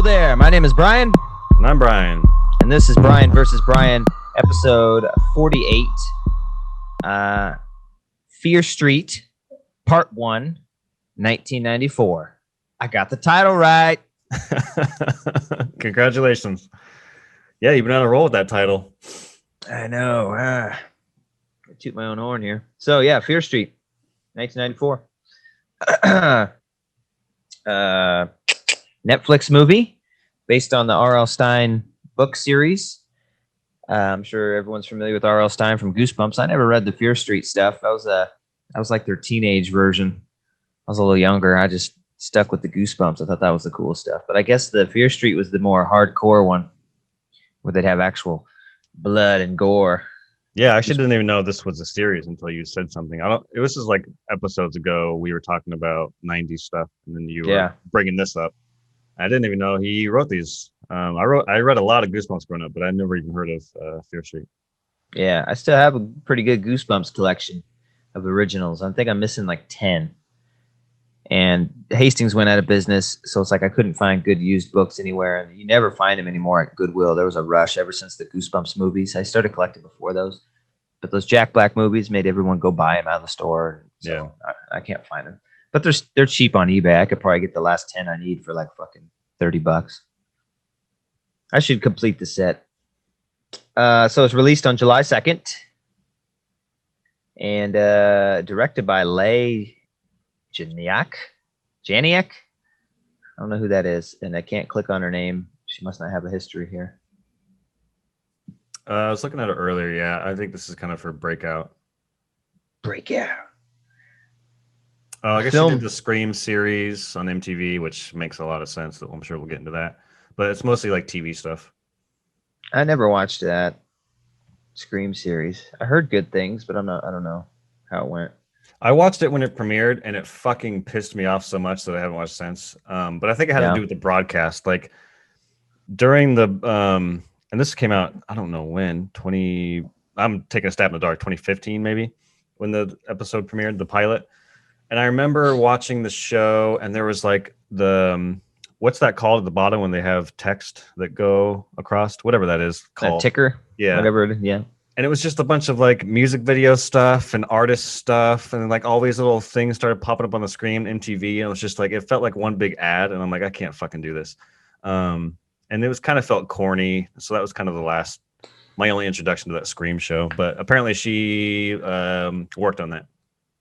Hello there, my name is Bryan. And I'm Bryan. And this is Bryan versus Bryan, episode 48. Fear Street, Part 1, 1994. I got the title right. Congratulations. Yeah, you've been on a roll with that title. I know. I toot my own horn here. So, yeah, Fear Street, 1994. Netflix movie based on the R.L. Stine book series. I'm sure everyone's familiar with R.L. Stine from Goosebumps. I never read the Fear Street stuff. I was like their teenage version. I was a little younger. I just stuck with the Goosebumps. I thought that was the cool stuff. But I guess the Fear Street was the more hardcore one, where they'd have actual blood and gore. Yeah, I actually didn't even know this was a series until you said something. It was just like episodes ago we were talking about 90s stuff, and then you were bringing this up. I didn't even know he wrote these. I read a lot of Goosebumps growing up, but I never even heard of Fear Street. Yeah, I still have a pretty good Goosebumps collection of originals. I think I'm missing like 10. And Hastings went out of business, so it's like I couldn't find good used books anywhere. And you never find them anymore at Goodwill. There was a rush ever since the Goosebumps movies. I started collecting before those. But those Jack Black movies made everyone go buy them out of the store. So yeah. I can't find them. But they're cheap on eBay. I could probably get the last 10 I need for like fucking $30. I should complete the set. So it's released on July 2nd. And directed by Leigh Janiak. I don't know who that is. And I can't click on her name. She must not have a history here. I was looking at it earlier. Yeah, I think this is kind of her breakout. I guess she did the Scream series on MTV, which makes a lot of sense. I'm sure we'll get into that. But it's mostly like TV stuff. I never watched that Scream series. I heard good things, but I don't know how it went. I watched it when it premiered, and it fucking pissed me off so much that I haven't watched since. But I think it had to do with the broadcast. Like during the and this came out, I don't know when, I'm taking a stab in the dark, 2015 maybe, when the episode premiered, the pilot. And I remember watching the show, and there was like the what's that called at the bottom when they have text that go across, whatever that is called. That ticker? Yeah. Whatever it is, yeah. And it was just a bunch of like music video stuff and artist stuff, and like all these little things started popping up on the screen, MTV, and it was just like, it felt like one big ad, and I'm like, I can't fucking do this. And it was kind of felt corny, so that was kind of my only introduction to that Scream show. But apparently she worked on that.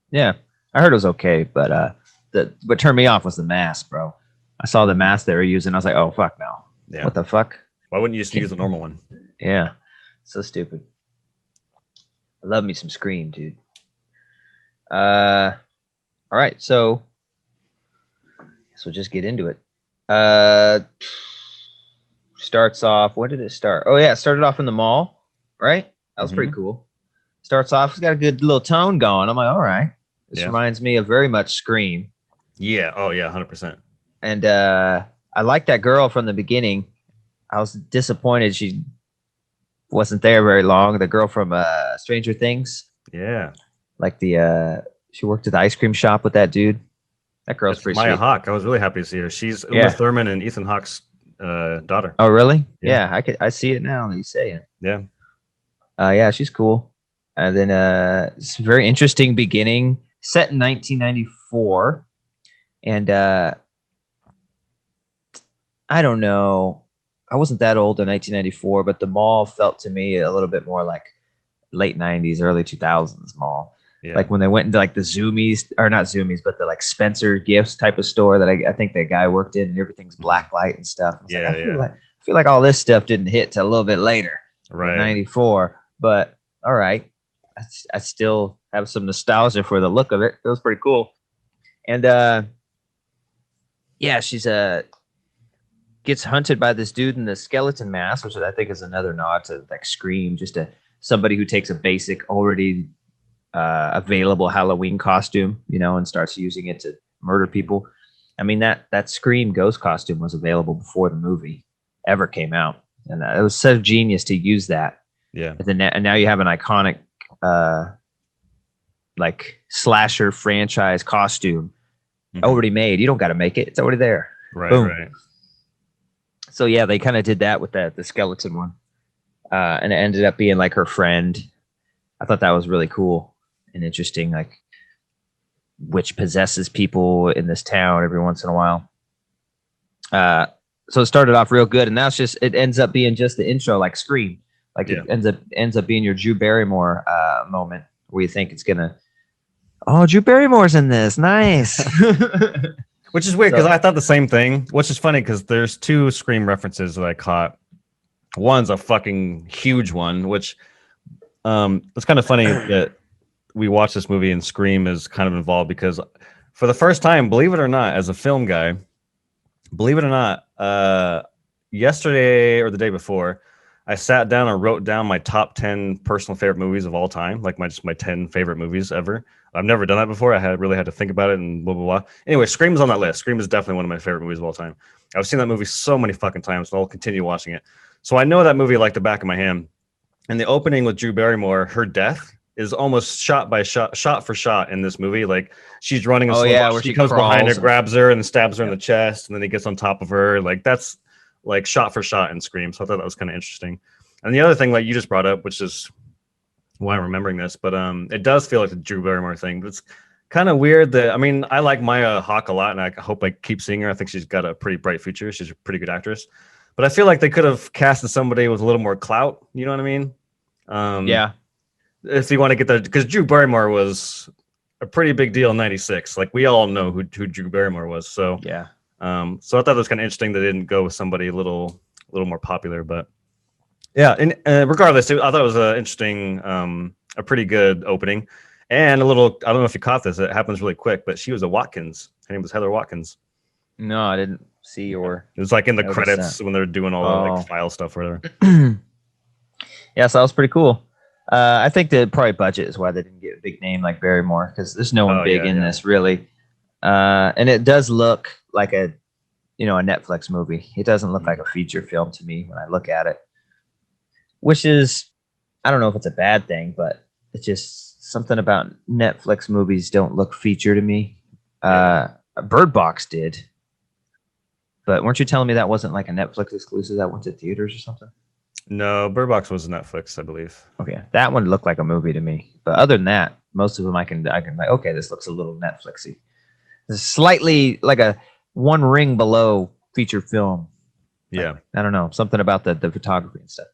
Yeah, I heard it was okay, but what turned me off was the mask, bro. I saw the mask they were using. I was like, oh, fuck no. Yeah. What the fuck? Why wouldn't you just use a normal one? Yeah. So stupid. I love me some Scream, dude. All right. So we'll just get into it. Starts off. When did it start? Oh, yeah. It started off in the mall, right? That was pretty cool. Starts off. It's got a good little tone going. I'm like, all right. This reminds me of very much Scream. Yeah. Oh, yeah. 100%. And I liked that girl from the beginning. I was disappointed she wasn't there very long. The girl from Stranger Things. Yeah. Like she worked at the ice cream shop with that dude. That girl's pretty Maya sweet. Hawke. I was really happy to see her. She's Uma Thurman and Ethan Hawke's daughter. Oh, really? Yeah. I see it now that you say it. Yeah. Yeah, she's cool. And then it's a very interesting beginning. Set in 1994. And I don't know. I wasn't that old in 1994, but the mall felt to me a little bit more like late 90s, early 2000s mall. Yeah. Like when they went into like the Zoomies, or not Zoomies, but the like Spencer Gifts type of store that I think that guy worked in, and everything's black light and stuff. I feel like all this stuff didn't hit till a little bit later, right? 94. But all right, I still have some nostalgia for the look of it. It was pretty cool. And she's gets hunted by this dude in the skeleton mask, which I think is another nod to like Scream, just somebody who takes a basic already available Halloween costume, and starts using it to murder people. I mean, that Scream ghost costume was available before the movie ever came out, and it was so genius to use that. Yeah. And now you have an iconic like slasher franchise costume already made. You don't got to make it; it's already there. Right. Boom. Right. So yeah, they kind of did that with the skeleton one, and it ended up being like her friend. I thought that was really cool and interesting, like which possesses people in this town every once in a while. So it started off real good, and now it ends up being just the intro, like Scream. Like it ends up being your Drew Barrymore moment where you think it's gonna, oh, Drew Barrymore's in this, nice. Which is weird because I thought the same thing. Which is funny because there's 2 Scream references that I caught. One's a fucking huge one, which it's kind of funny that we watched this movie and Scream is kind of involved because for the first time, believe it or not, as a film guy, believe it or not, yesterday or the day before, I sat down and wrote down my top 10 personal favorite movies of all time, like my 10 favorite movies ever. I've never done that before. I really had to think about it and blah, blah, blah. Anyway, Scream is on that list. Scream is definitely one of my favorite movies of all time. I've seen that movie so many fucking times, and I'll continue watching it. So I know that movie like the back of my hand. And the opening with Drew Barrymore, her death is almost shot for shot in this movie. Like she's running a where she comes behind her, grabs her, and stabs her in the chest, and then he gets on top of her. Like that's like shot for shot in Scream. So I thought that was kind of interesting. And the other thing, like you just brought up, which is why I'm remembering this, but it does feel like the Drew Barrymore thing. But it's kind of weird that, I mean, I like Maya Hawke a lot, and I hope I keep seeing her. I think she's got a pretty bright future. She's a pretty good actress. But I feel like they could have casted somebody with a little more clout. You know what I mean? Yeah. If you want to get that, because Drew Barrymore was a pretty big deal in '96. Like we all know who Drew Barrymore was. So yeah. So I thought it was kind of interesting they didn't go with somebody a little more popular. But yeah, and regardless, I thought it was an interesting, a pretty good opening, and a little. I don't know if you caught this. It happens really quick, but she was a Watkins. Her name was Heather Watkins. No, I didn't see or. It was like in the credits when they're doing all the like file stuff or whatever. Yeah, so that was pretty cool. I think that probably budget is why they didn't get a big name like Barrymore, because there's no one big in this really. And it does look like a Netflix movie. It doesn't look like a feature film to me when I look at it, which is, I don't know if it's a bad thing, but it's just something about Netflix movies don't look feature to me. Bird Box did, but weren't you telling me that wasn't like a Netflix exclusive that went to theaters or something? No, Bird Box was Netflix, I believe. Okay, that one looked like a movie to me. But other than that, most of them I can like, okay, this looks a little Netflixy. It's slightly like a one ring below feature film. Yeah, I don't know, something about the photography and stuff.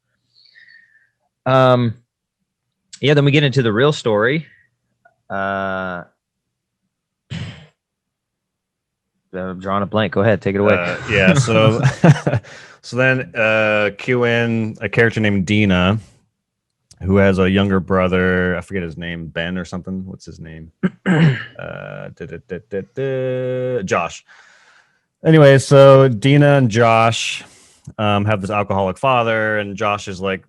Yeah, then we get into the real story. I'm drawing a blank. Go ahead, take it away. Yeah, so so then cue in a character named Dina, who has a younger brother. I forget his name, Ben or something. What's his name? Josh. Anyway, so Dina and Josh have this alcoholic father, and Josh is like,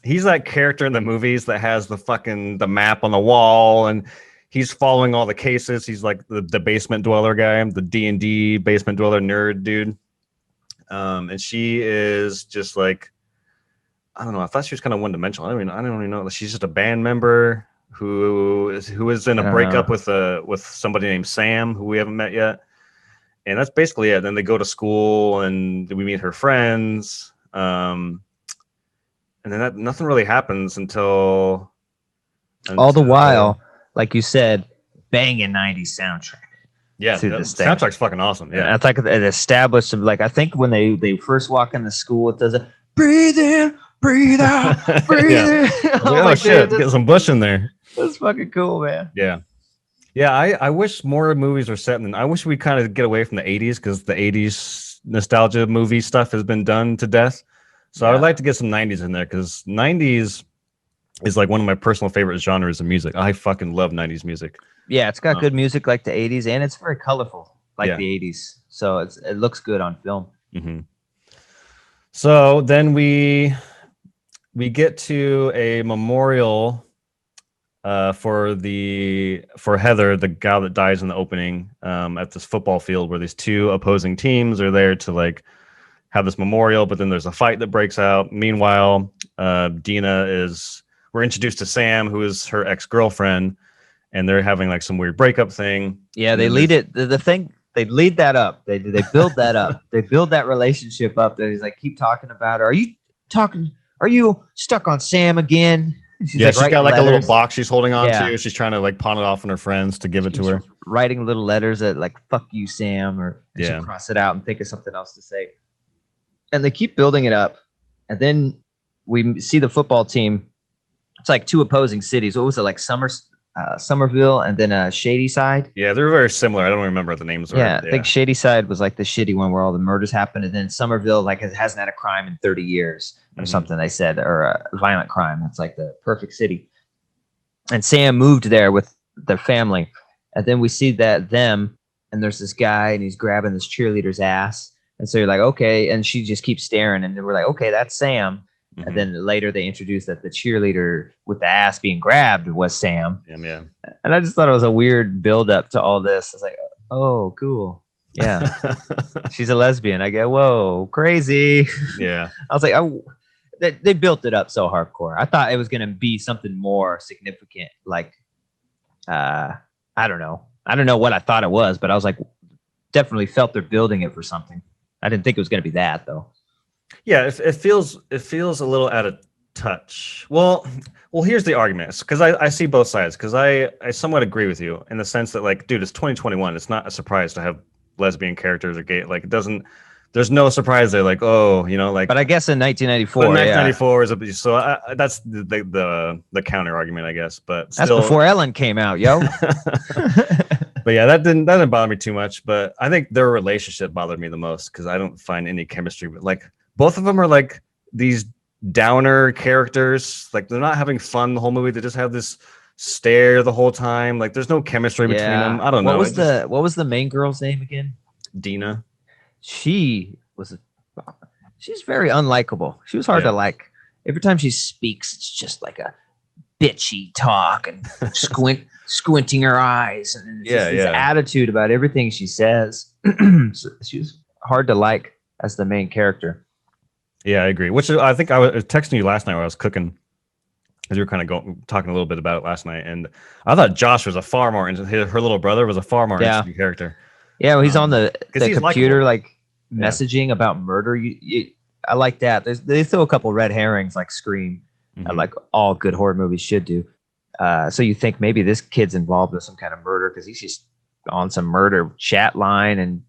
he's that character in the movies that has the map on the wall, and he's following all the cases. He's like the basement dweller guy, the D&D basement dweller nerd dude. And she is just like, I don't know. I thought she was kind of one-dimensional. I don't even know. She's just a band member who is in a breakup with somebody named Sam, who we haven't met yet. And that's basically it. Then they go to school and we meet her friends. And then nothing really happens until all the while, like you said, banging 90s soundtrack. Yeah, the soundtrack's fucking awesome. Yeah, it's like it established, like, I think when they first walk into school, it does a breathe in, breathe out, breathe in. Oh shit, get some Bush in there. That's fucking cool, man. Yeah. I wish more movies were set in. I wish we kind of get away from the 80s, because the 80s nostalgia movie stuff has been done to death. So I would like to get some 90s in there, because 90s is like one of my personal favorite genres of music. I fucking love 90s music. Yeah, it's got good music like the 80s, and it's very colorful like the 80s. So it looks good on film. Mm-hmm. So then we get to a memorial for Heather, the gal that dies in the opening, at this football field where these two opposing teams are there to like have this memorial, but then there's a fight that breaks out. Meanwhile, we're introduced to Sam, who is her ex-girlfriend, and they're having like some weird breakup thing. Yeah, they lead it. The thing they lead that up. They build that up. They build that relationship up. That he's like, keep talking about her. Are you stuck on Sam again? She's got like letters. A little box she's holding on to. She's trying to like pawn it off on her friends to give it to her. Writing little letters that like "fuck you, Sam," or she'll cross it out and think of something else to say. And they keep building it up, and then we see the football team. It's like two opposing cities. What was it, like Somerville and then Shadyside? Yeah, they're very similar. I don't remember what the names were. Yeah, I think Shadyside was like the shitty one where all the murders happened, and then Somerville like hasn't had a crime in 30 years or something. They said, or a violent crime. It's like the perfect city. And Sam moved there with their family, and then we see them, and there's this guy, and he's grabbing this cheerleader's ass, and so you're like, okay, and she just keeps staring, and then we're like, okay, that's Sam. And then later they introduced that the cheerleader with the ass being grabbed was Sam. Yeah. And I just thought it was a weird build up to all this. It's like, oh, cool. Yeah. She's a lesbian. I go, whoa, crazy. Yeah. I was like, oh, they built it up so hardcore. I thought it was going to be something more significant. Like, I don't know. I don't know what I thought it was, but I was like, definitely felt they're building it for something. I didn't think it was going to be that though. Yeah, it feels a little out of touch. Well, here's the argument, because I see both sides, because I somewhat agree with you in the sense that, like, dude, it's 2021. It's not a surprise to have lesbian characters or gay. Like, it doesn't. There's no surprise there. Like, oh, like. But I guess in 1994. 1994 is so that's the counter argument, I guess. But that's still, before Ellen came out, yo. But yeah, that didn't bother me too much. But I think their relationship bothered me the most because I don't find any chemistry. But like. Both of them are like these downer characters. Like they're not having fun the whole movie. They just have this stare the whole time. Like there's no chemistry between them. I don't know. What was the main girl's name again? Dina. She's very unlikable. She was hard to like. Every time she speaks, it's just like a bitchy talk and squinting her eyes and this attitude about everything she says. So she was hard to like as the main character. Yeah, I agree. Which I think I was texting you last night while I was cooking, because we were kind of talking a little bit about it last night, and I thought Josh was her little brother was a far more interesting character. Yeah, well, he's on the computer messaging about murder. I like that. They throw a couple red herrings like Scream, like all good horror movies should do. So you think maybe this kid's involved with some kind of murder because he's just on some murder chat line and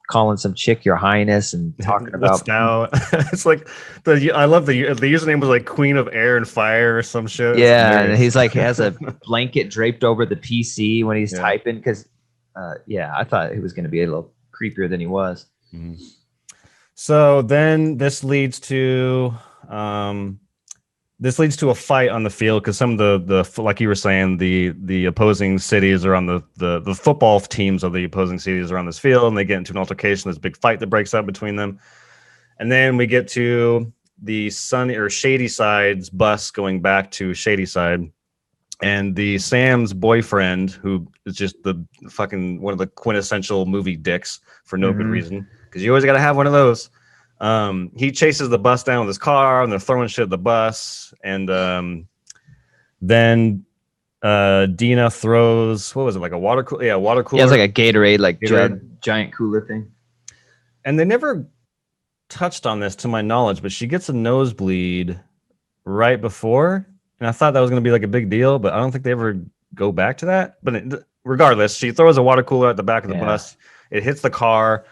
calling some chick your highness and talking about now. It's like I love the username was like Queen of Air and Fire or some shit. Yeah, and he's like has a blanket draped over the PC when he's typing because I thought he was going to be a little creepier than he was. So then this leads to a fight on the field because some of the like you were saying, the opposing cities are on the football teams of the opposing cities are on this field, and they get into an altercation. There's a big fight that breaks out between them, and then we get to the sunny or Shadyside's bus going back to Shadyside, and the Sam's boyfriend, who is just the fucking one of the quintessential movie dicks for no good reason, because you always got to have one of those. He chases the bus down with his car, and they're throwing shit at the bus. And then Dina throws, what was it, like a water cooler? Yeah, water cooler. Yeah, it's like a Gatorade, giant cooler thing. And they never touched on this to my knowledge, but she gets a nosebleed right before. And I thought that was going to be like a big deal, but I don't think they ever go back to that. But regardless, she throws a water cooler at the back of the bus. It hits the car.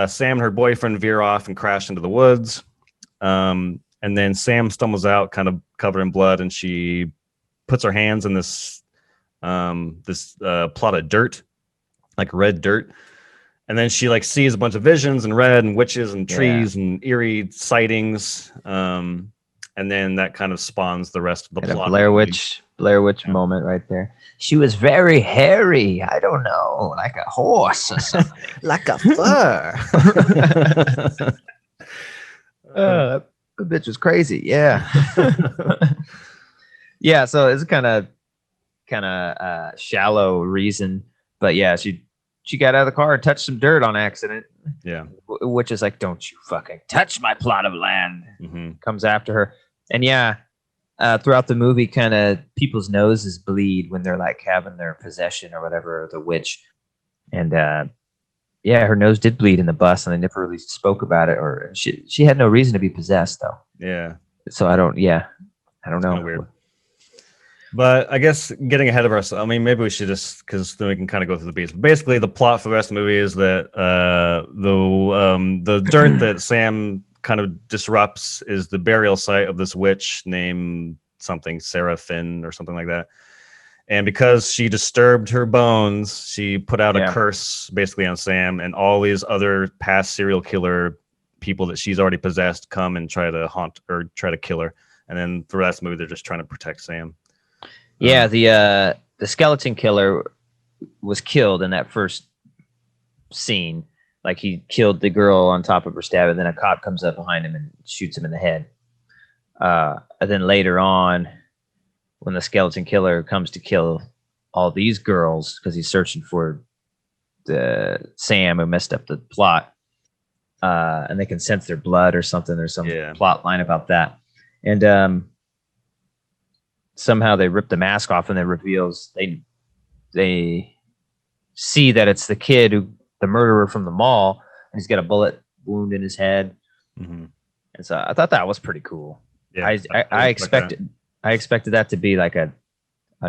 Sam and her boyfriend veer off and crash into the woods. And then Sam stumbles out, kind of covered in blood, and she puts her hands in this plot of dirt, like red dirt. And then she like sees a bunch of visions and red and witches and trees and eerie sightings. And then that kind of spawns the rest of the plot. Blair Witch moment right there. She was very hairy. I don't know, like a horse or something. Like a fur. The bitch was crazy. Yeah. Yeah. So it's kind of shallow reason, but yeah, she got out of the car and touched some dirt on accident. Yeah. Which is like, don't you fucking touch my plot of land. Comes after her. And throughout the movie, kind of people's noses bleed when they're like having their possession or whatever, the witch. And yeah, her nose did bleed in the bus, and they never really spoke about it. Or she had no reason to be possessed, though. Yeah. So I don't know. Kind of weird. But I guess getting ahead of ourselves, I mean, maybe we should just, because then we can kind of go through the beats. Basically, the plot for the rest of the movie is that the dirt that Sam kind of disrupts is the burial site of this witch named something Sarah Finn or something like that. And because she disturbed her bones, she put out a curse basically on Sam, and all these other past serial killer people that she's already possessed come and try to haunt or try to kill her. And then for the rest of the movie, they're just trying to protect Sam. Yeah, the skeleton killer was killed in that first scene. Like, he killed the girl on top of her stab, and then a cop comes up behind him and shoots him in the head. And then later on, when the skeleton killer comes to kill all these girls, because he's searching for the Sam who messed up the plot, and they can sense their blood or something. There's some plot line about that. And somehow they rip the mask off, and it reveals they see that it's the kid the murderer from the mall, and he's got a bullet wound in his head. Mm-hmm. And so I thought that was pretty cool. Yeah, I expected that to be like a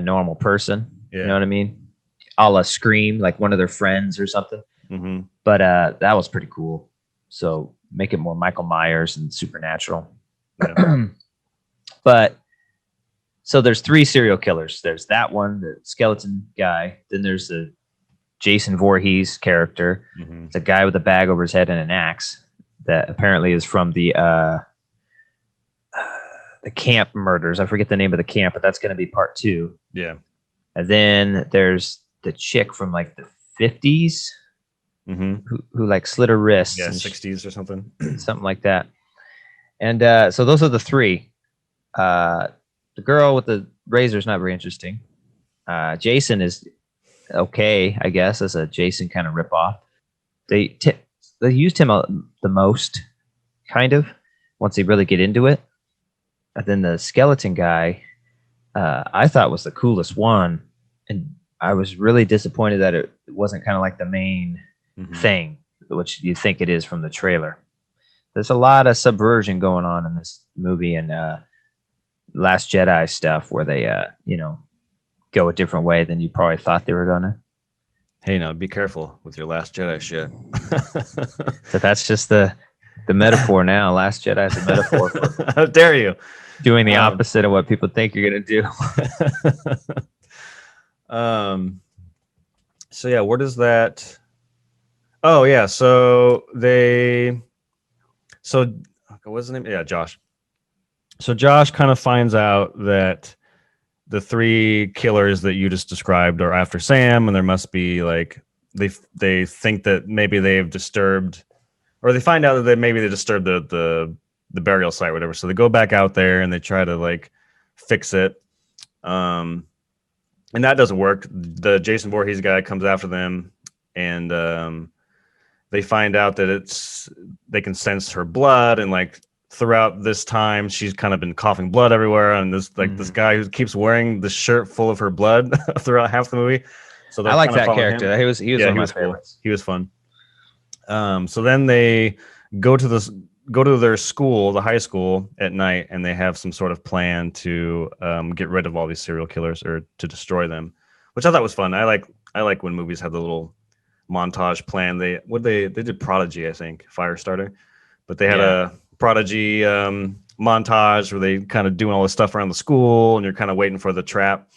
normal person. Yeah. You know what I mean? A la Scream, like one of their friends or something. Mm-hmm. But that was pretty cool. So make it more Michael Myers and supernatural. Yeah. But so there's 3 serial killers. There's that one, the skeleton guy. Then there's the Jason Voorhees character. Mm-hmm. It's a guy with a bag over his head and an axe that apparently is from the camp murders. I forget the name of the camp, but that's going to be part 2. Yeah. And then there's the chick from like the 50s who like slit her wrists. Yeah, 60s or something. Something like that. And so those are the 3. The girl with the razor is not very interesting. Jason is okay, I guess, as a Jason kind of ripoff. They used him the most, kind of, once they really get into it. And then the skeleton guy, I thought was the coolest one, and I was really disappointed that it wasn't kind of like the main thing, which you think it is from the trailer. There's a lot of subversion going on in this movie, and Last Jedi stuff where they, go a different way than you probably thought they were gonna. Hey, now be careful with your Last Jedi shit. So that's just the metaphor now. Last Jedi is a metaphor for how dare you doing the opposite of what people think you're gonna do. So yeah, where does that? Oh yeah, so what's his name? Yeah, Josh. So Josh kind of finds out that the 3 killers that you just described are after Sam, and there must be like they think that maybe they've disturbed, or they find out that maybe they disturbed the burial site or whatever. So they go back out there and they try to like fix it, and that doesn't work. The Jason Voorhees guy comes after them, and they find out that they can sense her blood, and like throughout this time she's kind of been coughing blood everywhere, and this guy who keeps wearing the shirt full of her blood throughout half the movie. So I like that character. He was one of my favorites. Cool. He was fun. So then they go to their school, the high school, at night, and they have some sort of plan to get rid of all these serial killers, or to destroy them, which I thought was fun. I like when movies have the little montage plan. They did Prodigy, I think, Firestarter, but they had a Prodigy montage where they kind of doing all this stuff around the school, and you're kind of waiting for the trap.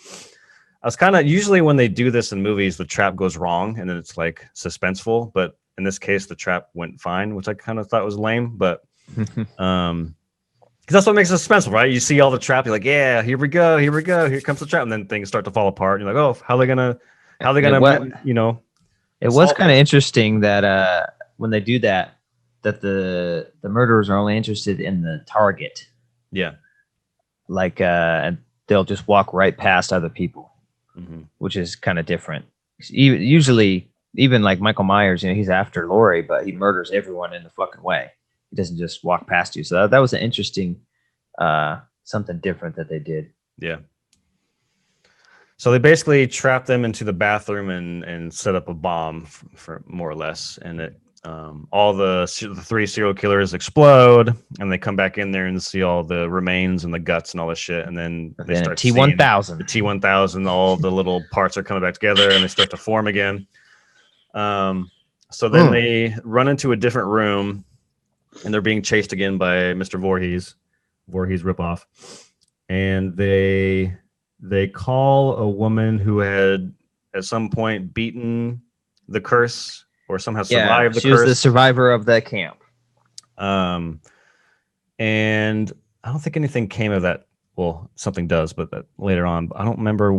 I was kind of, usually when they do this in movies, the trap goes wrong and then it's like suspenseful, but in this case the trap went fine, which I kind of thought was lame, but because that's what makes it suspenseful, right? You see all the trap, you're like, yeah, here we go, here comes the trap, and then things start to fall apart, and you're like, oh, how they gonna it was kind of interesting that when they do that the murderers are only interested in the target. Yeah. Like, and they'll just walk right past other people, which is kind of different. Usually, even like Michael Myers, he's after Laurie, but he murders everyone in the fucking way. He doesn't just walk past you. So that was an interesting, something different that they did. Yeah. So they basically trap them into the bathroom and set up a bomb for more or less, and it all the 3 serial killers explode, and they come back in there and see all the remains and the guts and all this shit, and then they start T-1000. The T-1000, all the little parts are coming back together, and they start to form again. So then they run into a different room, and they're being chased again by Mr. Voorhees ripoff, and they call a woman who had at some point beaten the curse or somehow survived the curse. She was the survivor of that camp. And I don't think anything came of that. Well, something does, but that later on. I don't remember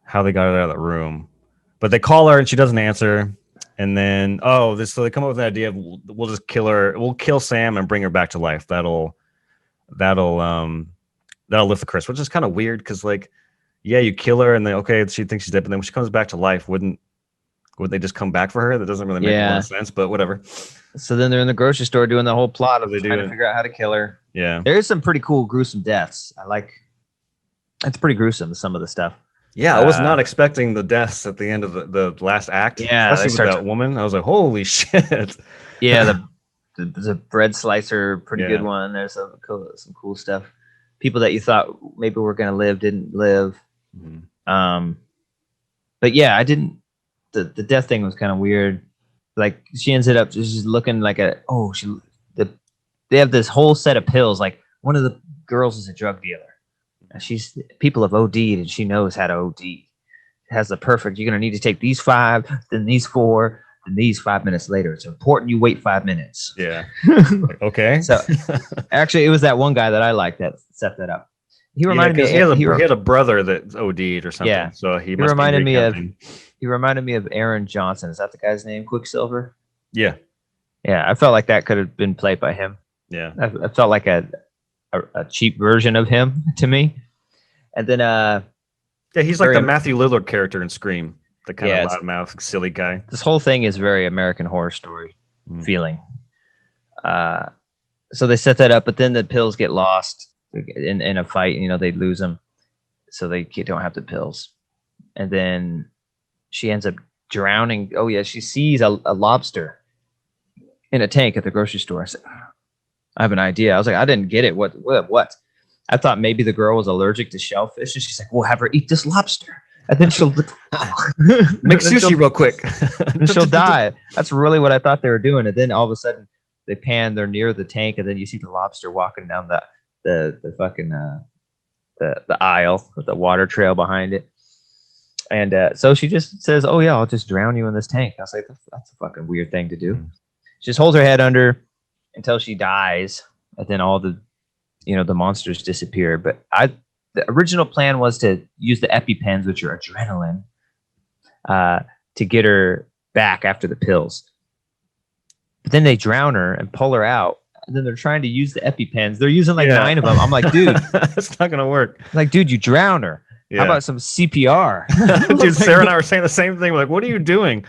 how they got her out of the room. But they call her and she doesn't answer. And then so they come up with an idea of we'll just kill her. We'll kill Sam and bring her back to life. That'll lift the curse, which is kind of weird because, like, yeah, you kill her and then she thinks she's dead, but then when she comes back to life, wouldn't they just come back for her? That doesn't really make a lot of sense, but whatever. So then they're in the grocery store doing the whole plot of trying to figure out how to kill her. Yeah, there's some pretty cool gruesome deaths. It's pretty gruesome, some of the stuff. Yeah, I was not expecting the deaths at the end of the last act. Yeah, especially with that woman. I was like, holy shit. Yeah, the bread slicer, pretty good one. There's some cool stuff. People that you thought maybe were going to live didn't live. Mm-hmm. But yeah, I didn't. The death thing was kind of weird. Like, she ends up just looking like they have this whole set of pills. Like, one of the girls is a drug dealer. People have OD'd and she knows how to OD. It has the perfect, you're going to need to take these 5, then these 4, then these 5 minutes later. It's important you wait 5 minutes. Yeah. Okay. So actually, it was that one guy that I liked that set that up. He reminded me. He had a brother that OD'd or something. Yeah. So he reminded me of. He reminded me of Aaron Johnson. Is that the guy's name? Quicksilver. Yeah. Yeah, I felt like that could have been played by him. Yeah. I felt like a cheap version of him to me. And then he's like the Matthew Lillard character in Scream, the kind of loudmouth, silly guy. This whole thing is very American Horror Story feeling. So they set that up, but then the pills get lost in a fight. They lose them, so they don't have the pills. And then she ends up drowning. Oh yeah, she sees a lobster in a tank at the grocery store. I said, I have an idea. I was like, I didn't get it. What? I thought maybe the girl was allergic to shellfish, and she's like, "We'll have her eat this lobster, and then she'll make sushi real quick, and she'll die." That's really what I thought they were doing. And then all of a sudden, they're near the tank, and then you see the lobster walking down the fucking the aisle with the water trail behind it. And so she just says, "Oh yeah, I'll just drown you in this tank." I was like, "That's a fucking weird thing to do." She just holds her head under until she dies, and then all the monsters disappear. But the original plan was to use the EpiPens, which are adrenaline, to get her back after the pills. But then they drown her and pull her out, and then they're trying to use the EpiPens. They're using 9 of them. I'm like, dude, it's not gonna work. Like, dude, you drown her. Yeah. How about some CPR? Dude, Sarah and I were saying the same thing. We're like, what are you doing?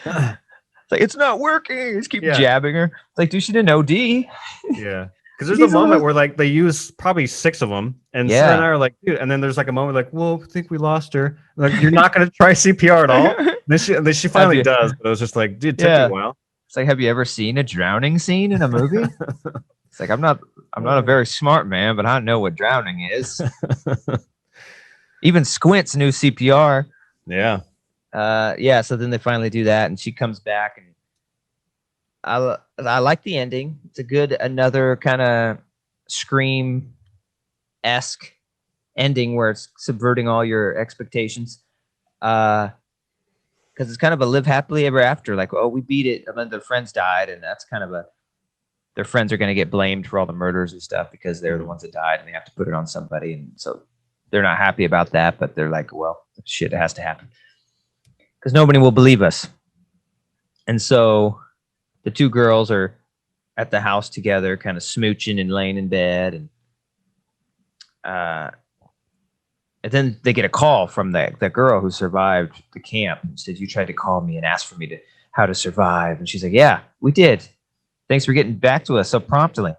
It's like, it's not working. Just keep jabbing her. It's like, dude, she didn't OD. Yeah. Because there's a moment where they use probably 6 of them, and Sarah and I are like, dude. And then there's a moment like, well, I think we lost her. Like, you're not going to try CPR at all. Then she finally does, but it was just like, dude, it took you a while. It's like, have you ever seen a drowning scene in a movie? It's like, I'm not a very smart man, but I know what drowning is. Even Squints knew CPR. Yeah. So then they finally do that, and she comes back, and I like the ending. It's another kind of Scream-esque ending where it's subverting all your expectations. Because it's kind of a live happily ever after. Like, oh, we beat it, and then their friends died, and that's kind of their friends are going to get blamed for all the murders and stuff because they're the ones that died, and they have to put it on somebody, and so they're not happy about that, but they're like, well, shit, it has to happen. Because nobody will believe us. And so the 2 girls are at the house together, kind of smooching and laying in bed. And then they get a call from that girl who survived the camp and said, you tried to call me and ask for me how to survive. And she's like, yeah, we did. Thanks for getting back to us so promptly.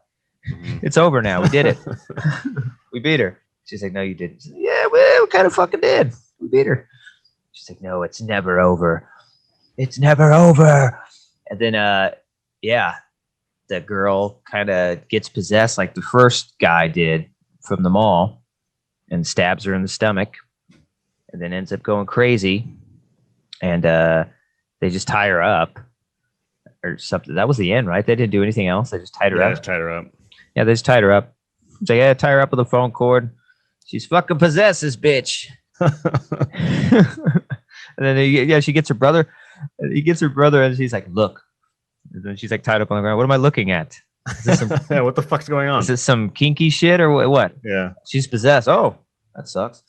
It's over now. We did it. We beat her. She's like, no, you didn't. Yeah, well, we kind of fucking did. We beat her. She's like, no, it's never over. It's never over. And then, yeah, the girl kind of gets possessed like the first guy did from the mall and stabs her in the stomach and then ends up going crazy. And they just tie her up or something. That was the end, right? They didn't do anything else. They just tied her up. Just tied her up. Yeah, they just tied her up. So yeah, tie her up with a phone cord. She's fucking possessed, this bitch. And then yeah, she gets her brother. He gets her brother, and she's like, "Look." And then she's like tied up on the ground. What am I looking at? Is this some, yeah, what the fuck's going on? Is this some kinky shit or what? Yeah, she's possessed. Oh, that sucks.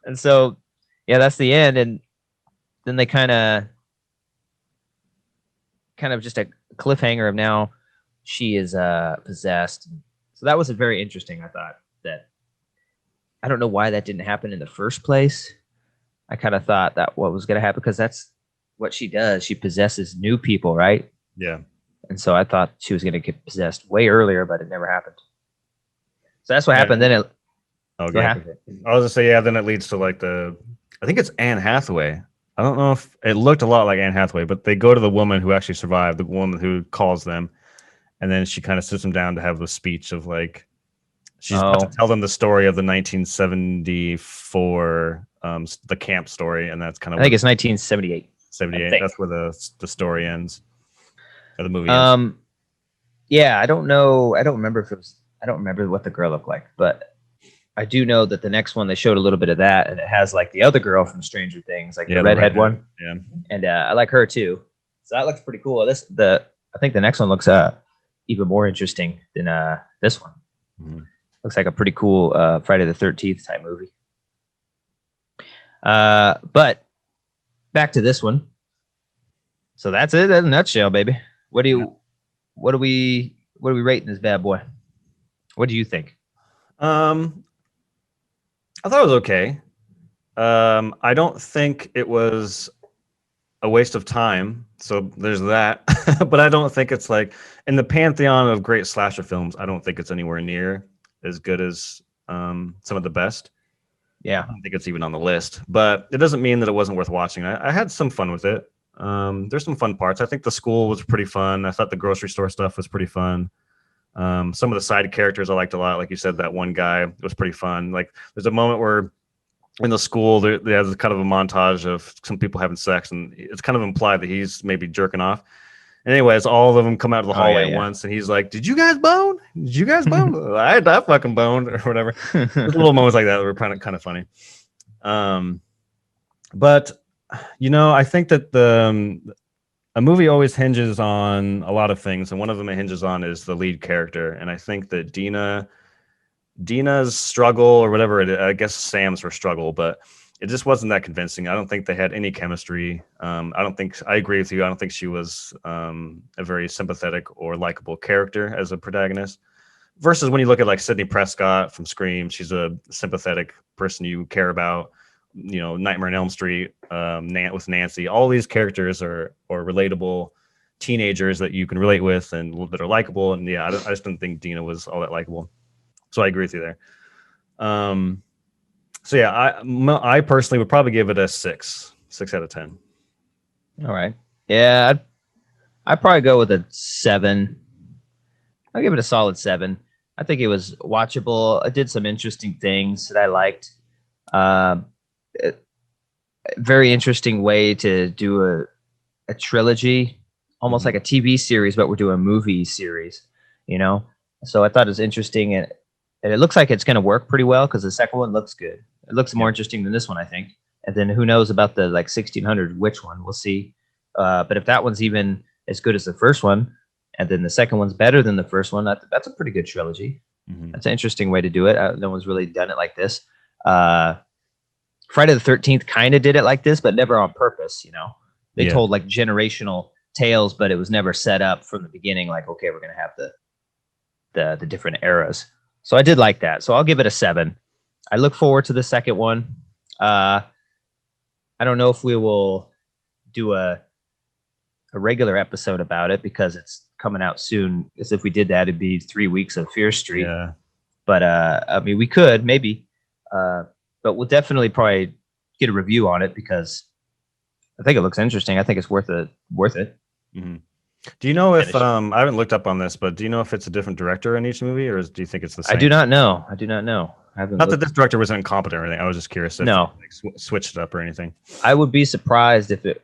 And so, yeah, that's the end. And then they kind of just a cliffhanger of now she is possessed. So that was very interesting. I thought that I don't know why that didn't happen in the first place. I kind of thought that what was going to happen because that's what she does. She possesses new people, right? Yeah. And so I thought she was going to get possessed way earlier, but it never happened. So that's what happened. Then it. Okay. I was gonna say, yeah. Then it leads to like I think it's Anne Hathaway. I don't know if it looked a lot like Anne Hathaway, but they go to the woman who actually survived, the woman who calls them, and then she kind of sits them down to have the speech of like she's about to tell them the story of the 1974 the camp story, and that's kind of I think it's 1978. 78. That's where the story ends. Or the movie ends. Yeah, I don't know. I don't remember I don't remember what the girl looked like, but I do know that the next one they showed a little bit of that, and it has like the other girl from Stranger Things, like the redhead one. Yeah, and I like her too. So that looks pretty cool. I think the next one looks even more interesting than this one. Mm-hmm. Looks like a pretty cool Friday the 13th type movie. But back to this one. So that's it in a nutshell, baby. What are we rating this bad boy? What do you think? I thought it was okay. I don't think it was a waste of time. So there's that. But I don't think it's like in the pantheon of great slasher films, I don't think it's anywhere near as good as some of the best. Yeah. I don't think it's even on the list, but it doesn't mean that it wasn't worth watching. I had some fun with it. There's some fun parts. I think the school was pretty fun. I thought the grocery store stuff was pretty fun. Some of the side characters I liked a lot. Like you said, that one guy was pretty fun. Like there's a moment where in the school there's kind of a montage of some people having sex, and it's kind of implied that he's maybe jerking off. Anyways, all of them come out of the hallway at once, and he's like, "Did you guys bone? Did you guys bone? I fucking boned," or whatever. There's little moments like that that were kind of funny. But I think that a movie always hinges on a lot of things, and one of them it hinges on is the lead character. And I think that Dina's struggle, or whatever I guess Sam's her struggle, but it just wasn't that convincing. I don't think they had any chemistry. I agree with you. I don't think she was a very sympathetic or likable character as a protagonist. Versus when you look at like Sidney Prescott from Scream, she's a sympathetic person you care about. Nightmare on Elm Street, with Nancy. All these characters are relatable teenagers that you can relate with and that are likable. And yeah, I just didn't think Dina was all that likable. So I agree with you there. So yeah, I personally would probably give it a 6 out of 10. All right. Yeah, I'd probably go with a 7. I'll give it a solid 7. I think it was watchable. It did some interesting things that I liked. Very interesting way to do a trilogy, almost like a TV series, but we're doing a movie series, So I thought it was interesting, and it looks like it's going to work pretty well because the second one looks good. It looks more interesting than this one, I think. And then who knows about the 1600 which one? We'll see. But if that one's even as good as the first one, and then the second one's better than the first one, that's a pretty good trilogy. Mm-hmm. That's an interesting way to do it. No one's really done it like this. Friday the 13th kind of did it like this, but never on purpose. They told like generational tales, but it was never set up from the beginning. Like, okay, we're going to have the different eras. So I did like that. So I'll give it a 7. I look forward to the second one. I don't know if we will do a regular episode about it because it's coming out soon. Because if we did that, it'd be 3 weeks of Fear Street. Yeah. But we could maybe. but we'll definitely probably get a review on it because I think it looks interesting. I think it's worth it. Mm-hmm. Do you know if I haven't looked up on this, but do you know if it's a different director in each movie, or do you think it's the same? I do not know. Not that this director was incompetent or anything. I was just curious if they switched it up or anything. I would be surprised if it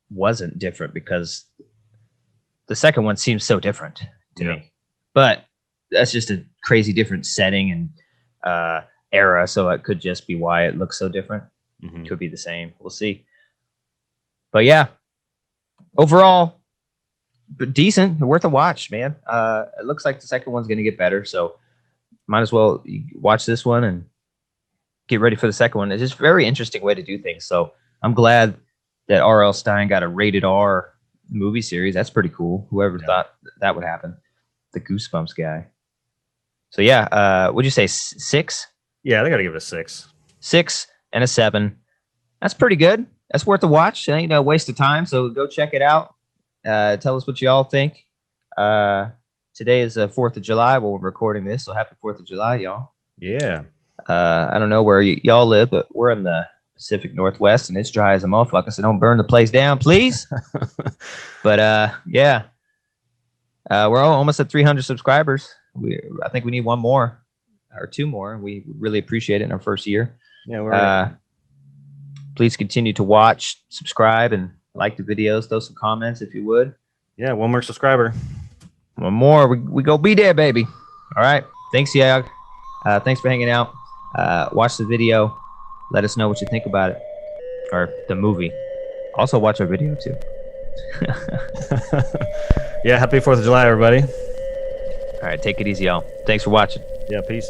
wasn't different because the second one seems so different to me. But that's just a crazy different setting and era, so it could just be why it looks so different. Mm-hmm. Could be the same. We'll see. But yeah, overall, but decent, worth a watch, man. It looks like the second one's going to get better, so might as well watch this one and get ready for the second one. It's just a very interesting way to do things. So I'm glad that R.L. Stine got a rated R movie series. That's pretty cool. Whoever thought that would happen. The Goosebumps guy. So yeah, would you say 6? Yeah, they got to give it a 6. 6 and a 7. That's pretty good. That's worth a watch. It ain't no waste of time. So go check it out. Tell us what you all think. Today is the 4th of July while we're recording this. So happy 4th of July, y'all. Yeah. I don't know where y'all live, but we're in the Pacific Northwest and it's dry as a motherfucker. So don't burn the place down, please. But yeah. We're almost at 300 subscribers. I think we need 1 more or 2 more. We really appreciate it in our first year. Yeah. Please continue to watch, subscribe, and like the videos. Throw some comments if you would. Yeah, 1 more subscriber. 1 more. We go be there, baby. All right. Thanks, Yag. Thanks for hanging out. Watch the video. Let us know what you think about it. Or the movie. Also watch our video, too. Yeah, happy 4th of July, everybody. All right, take it easy, y'all. Thanks for watching. Yeah, peace.